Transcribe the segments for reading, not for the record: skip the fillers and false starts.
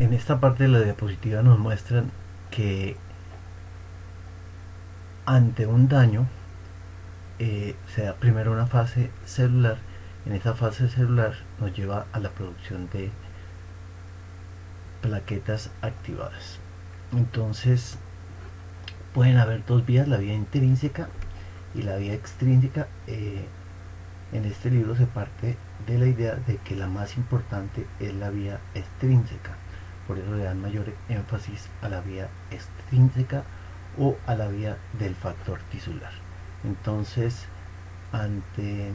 En esta parte de la diapositiva nos muestran que ante un daño se da primero una fase celular. En esa fase celular nos lleva a la producción de plaquetas activadas. Entonces pueden haber dos vías, la vía intrínseca y la vía extrínseca. En este libro se parte de la idea de que la más importante es la vía extrínseca, por eso le dan mayor énfasis a la vía extrínseca o a la vía del factor tisular. Entonces, ante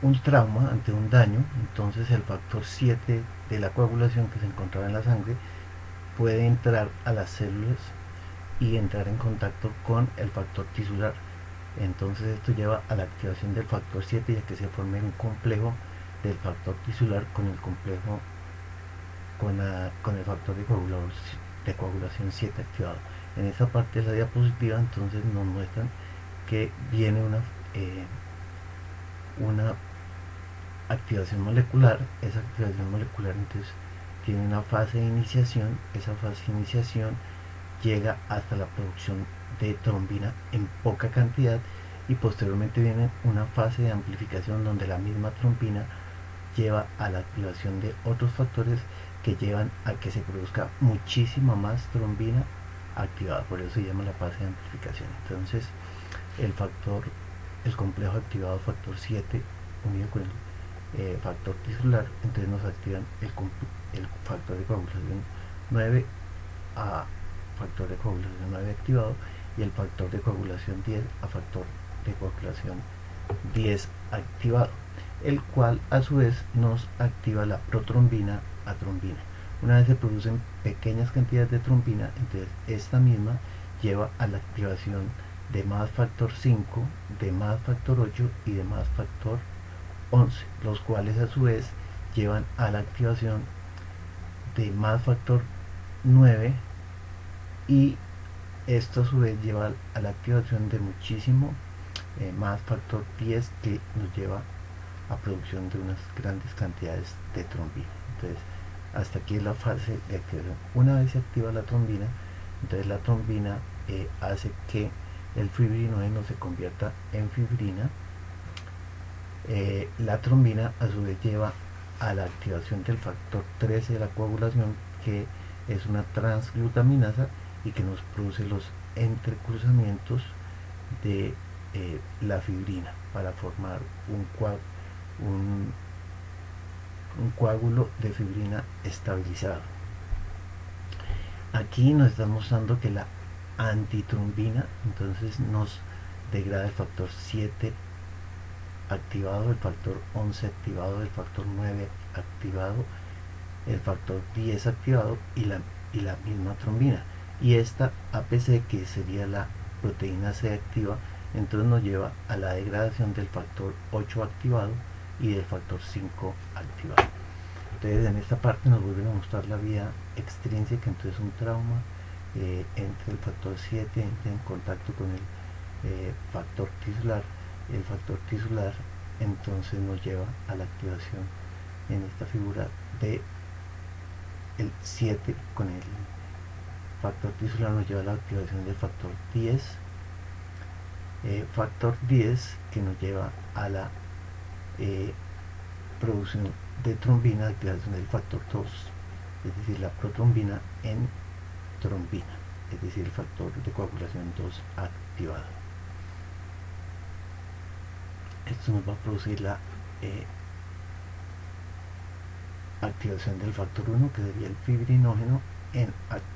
un trauma, ante un daño, entonces el factor 7 de la coagulación que se encontraba en la sangre puede entrar a las células y entrar en contacto con el factor tisular. Entonces esto lleva a la activación del factor 7 y a que se forme un complejo del factor tisular con el complejo con el factor de coagulación 7 activado. En esa parte de la diapositiva entonces nos muestran que viene una activación molecular. Esa activación molecular entonces tiene una fase de iniciación. Esa fase de iniciación llega hasta la producción de trombina en poca cantidad y posteriormente viene una fase de amplificación donde la misma trombina lleva a la activación de otros factores que llevan a que se produzca muchísima más trombina activada. Por eso se llama la fase de amplificación. Entonces el complejo activado factor 7 unido con el factor tisular, entonces nos activan el factor de coagulación 9 a factor de coagulación 9 activado y el factor de coagulación 10 a factor de coagulación 10 activado, el cual a su vez nos activa la protrombina a trombina. Una vez se producen pequeñas cantidades de trombina, entonces esta misma lleva a la activación de más factor 5, de más factor 8 y de más factor 11, los cuales a su vez llevan a la activación de más factor 9 y esto a su vez lleva a la activación de muchísimo más factor 10 que nos lleva a producción de unas grandes cantidades de trombina. Entonces hasta aquí es la fase de activación. Una vez se activa la trombina, entonces la trombina hace que el fibrinógeno se convierta en fibrina. La trombina a su vez lleva a la activación del factor 13 de la coagulación, que es una transglutaminasa y que nos produce los entrecruzamientos de la fibrina para formar un coágulo de fibrina estabilizado. Aquí nos está mostrando que la antitrombina entonces nos degrada el factor 7 activado, el factor 11 activado, el factor 9 activado, el factor 10 activado y la misma trombina. Y esta APC, que sería la proteína C activa, entonces nos lleva a la degradación del factor 8 activado y del factor 5 activado. Entonces en esta parte nos vuelven a mostrar la vía extrínseca, entonces un trauma entre el factor 7 entra en contacto con el factor tisular. El factor tisular entonces nos lleva a la activación en esta figura de el 7 con el factor tisular nos lleva a la activación del factor 10, factor 10 que nos lleva a la producción de trombina, activación del factor 2, es decir, la protrombina en trombina, es decir, el factor de coagulación 2 activado. Esto nos va a producir la activación del factor 1, que sería el fibrinógeno, en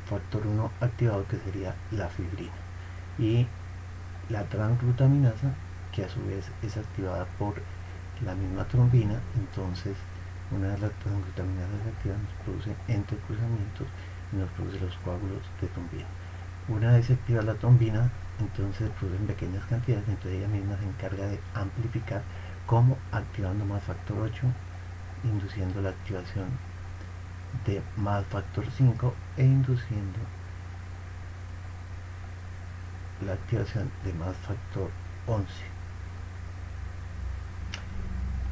factor 1 activado, que sería la fibrina, y la transglutaminasa, que a su vez es activada por la misma trombina. Entonces una de las transglutaminasas activas nos produce entrecruzamientos y nos produce los coágulos de trombina. Una vez se activa la trombina, entonces producen pequeñas cantidades, entonces ella misma se encarga de amplificar, como activando más factor 8, induciendo la activación de más factor 5 e induciendo la activación de más factor 11.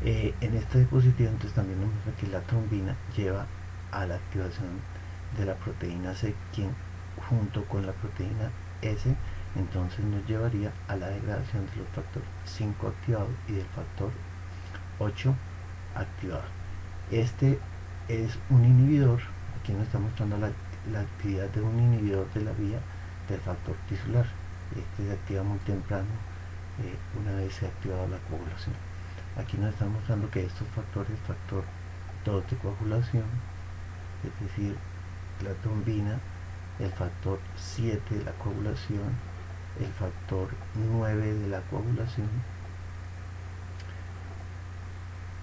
En esta diapositiva entonces también nos muestra que la trombina lleva a la activación de la proteína C, quien junto con la proteína S entonces nos llevaría a la degradación de los factores 5 activados y del factor 8 activado. Este es un inhibidor, aquí nos está mostrando la actividad de un inhibidor de la vía del factor tisular. Este se activa muy temprano una vez se ha activado la coagulación. Aquí nos están mostrando que estos factores, factor 2 de coagulación, es decir, la trombina, el factor 7 de la coagulación, el factor 9 de la coagulación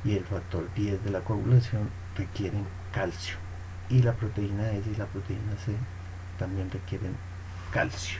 y el factor 10 de la coagulación requieren calcio, y la proteína S y la proteína C también requieren calcio.